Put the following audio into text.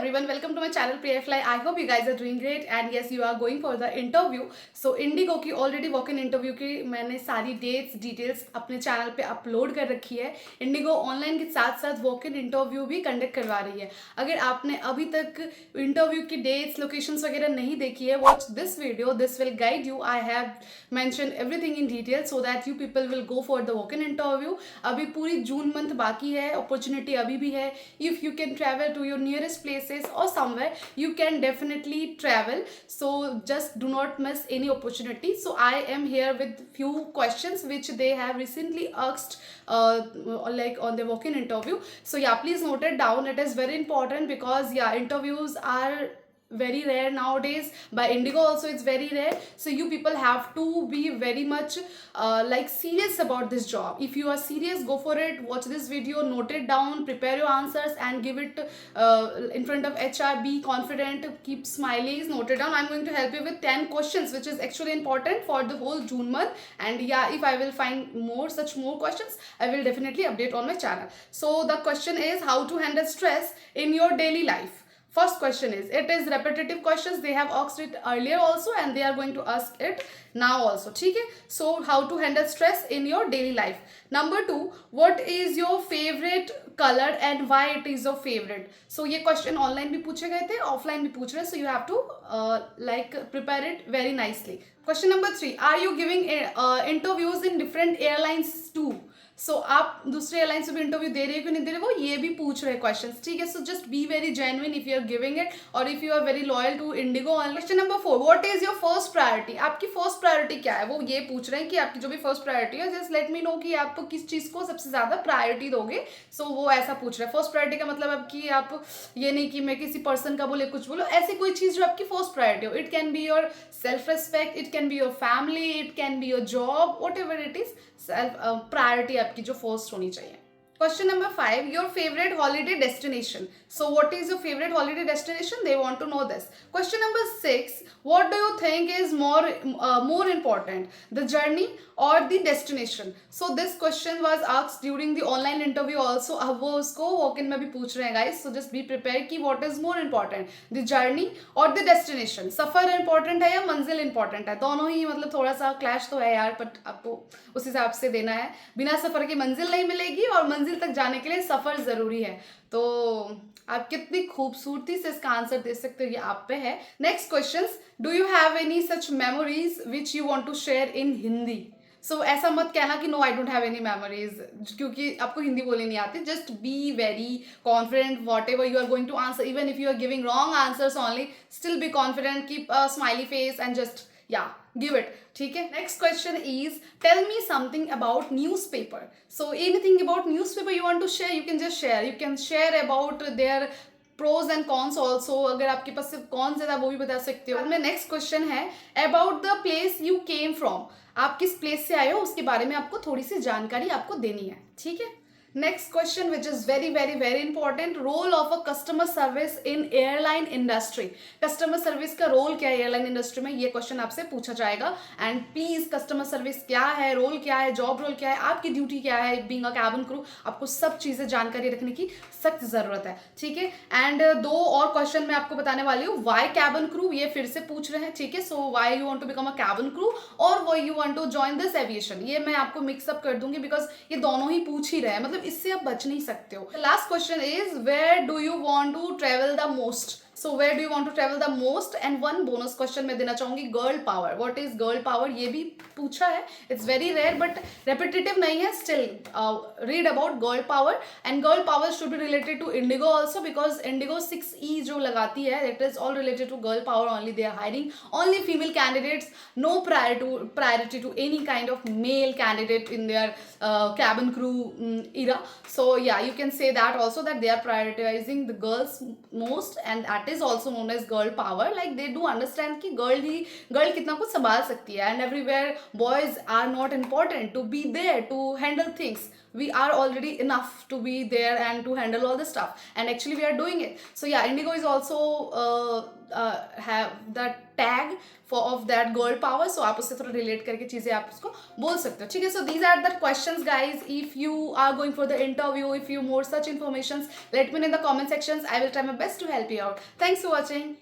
everyone, welcome to my channel Priyafly. I hope you guys are doing great and yes you are going for the interview. So Indigo की already walk in interview की मैंने सारी dates details अपने channel पे upload कर रखी है. Indigo online के साथ साथ वॉक इन इंटरव्यू भी कंडक्ट करवा रही है. अगर आपने अभी तक इंटरव्यू की डेट्स लोकेशंस वगैरह नहीं देखी है, watch this video, this will guide you. I have mention everything in detail so that you people will go for the walk in interview. अभी पूरी जून मंथ बाकी है, अपॉर्चुनिटी अभी भी है. If you can travel to your nearest places or somewhere, you can definitely travel, so just do not miss any opportunity. So I am here with few questions which they have recently asked like on the walk-in interview. So yeah, please note it down, it is very important because yeah, interviews are very rare nowadays. By Indigo also it's very rare, so you people have to be very much like serious about this job. If you are serious, go for it. Watch this video, note it down, prepare your answers and give it in front of HR. Be confident, keep smileys, note it down. I'm going to help you with 10 questions which is actually important for the whole June month. And yeah, if I will find more questions, I will definitely update on my channel. So the question is how to handle stress in your daily life. First question is, it is repetitive questions. They have asked it earlier also and they are going to ask it now also. ठीक है? So how to handle stress in your daily life. Number 2, what is your favorite color and why it is your favorite. So ये question online भी पूछे गए थे, offline भी पूछ रहे हैं. So you have to like prepare it very nicely. Question number 3, are you giving interviews in different airlines too? सो आप दूसरे एयरलाइन से भी इंटरव्यू दे रहे हो कि नहीं दे रहे, वो ये भी पूछ रहे हैं क्वेश्चन. ठीक है, so just be very genuine if you are giving it और if you are very loyal to Indigo. Question number 4, what is your first priority. आपकी फर्स्ट प्रायोरिटी क्या है, वो ये पूछ रहे हैं कि आपकी जो भी फर्स्ट प्रायोरिटी है, जस्ट लेट मी नो कि आप किस चीज़ को सबसे ज़्यादा प्रायोरिटी दोगे. सो वो ऐसा पूछ रहे हैं. फर्स्ट प्रायोरिटी का मतलब आपकी, आप ये नहीं कि मैं किसी पर्सन का बोले कुछ बोलो, ऐसी कोई चीज़ जो आपकी फर्स्ट प्रायोरिटी हो. It can be your self respect, it can be your family, it can be your job, what ever it is. Self priority आपकी जो फर्स्ट होनी चाहिए. Question number 5, your favorite holiday destination. So what is your favorite holiday destination? They want to know this. Question number 6, what do you think is more important, the journey or the destination? So this question was asked during the online interview also. अब वो उसको walk in में भी पूछ रहे हैं guys. So just be prepared कि what is more important, the journey or the destination. Suffer important है या मंजिल important है, दोनों ही मतलब थोड़ा सा clash तो है यार, but आपको उस हिसाब से देना है. बिना सफ़र के मंजिल नहीं मिलेगी और मंजिल तक जाने के लिए सफ़र ज़रूरी है. तो आप कितनी खूबसूरती से इसका आंसर दे सकते हो, ये आप पे है. Next questions, do you have any such memories which you want to share in Hindi. So ऐसा मत कहना कि no I don't have any memories, क्योंकि आपको हिंदी बोलनी नहीं आती. Just be very confident whatever you are going to answer. Even if you are giving wrong answers only, still be confident, keep a smiley face and just yeah, give it. ठीक है. Next question is, tell me something about newspaper. So anything about newspaper you want to share, you can just share. You can share about their pros and cons also. अगर आपके पास सिर्फ cons है वो भी बता सकते हो. मैं next question है about the place you came from. आप किस place से आए हो उसके बारे में आपको थोड़ी सी जानकारी आपको देनी है. ठीक है. Next question, which is very important, role of a customer service in airline industry. Customer service का रोल क्या है एयरलाइन इंडस्ट्री में, ये क्वेश्चन आपसे पूछा जाएगा. एंड प्लीज कस्टमर सर्विस क्या है, रोल क्या है, जॉब रोल क्या है, आपकी ड्यूटी क्या है, बीइंग अ कैबिन क्रू, आपको सब चीजें जानकारी रखने की सख्त जरूरत है. ठीक है. एंड 2 और क्वेश्चन मैं आपको बताने वाली हूँ. वाई कैबिन क्रू, ये फिर से पूछ रहे हैं. ठीक है. So why you want to become a cabin crew और why you want to join this aviation, ये मैं आपको मिक्सअप कर दूंगी बिकॉज ये दोनों ही पूछ ही रहे हैं, मतलब इससे आप बच नहीं सकते हो. Last question is, where do you want to travel the most. So where do you want to travel the most. And 1 bonus question मैं देना चाहूंगी, girl power. What is girl power, ये भी पूछा है. It's very rare but repetitive नहीं है. Still read about girl power. And girl power should be related to IndiGo also because IndiGo 6E जो लगाती है, it is all related to girl power only. They are hiring only female candidates, no priority to any kind of male candidate in their cabin crew era. So yeah, you can say that also, that they are prioritizing the girls most and that is also known as girl power. Like they do understand कि girl कितना कुछ संभाल सकती है. And everywhere boys are not important to be there to handle things. we are already enough to be there and to handle all the stuff, and actually we are doing it. So yeah, Indigo is also have the tag for of that girl power, so आप उससे थोड़ा relate करके चीजें आप उसको बोल सकते हो, ठीक है. So these are the questions guys. If you are going for the interview, if you more such informations, let me know in the comment sections. I will try my best to help you out. Thanks for watching.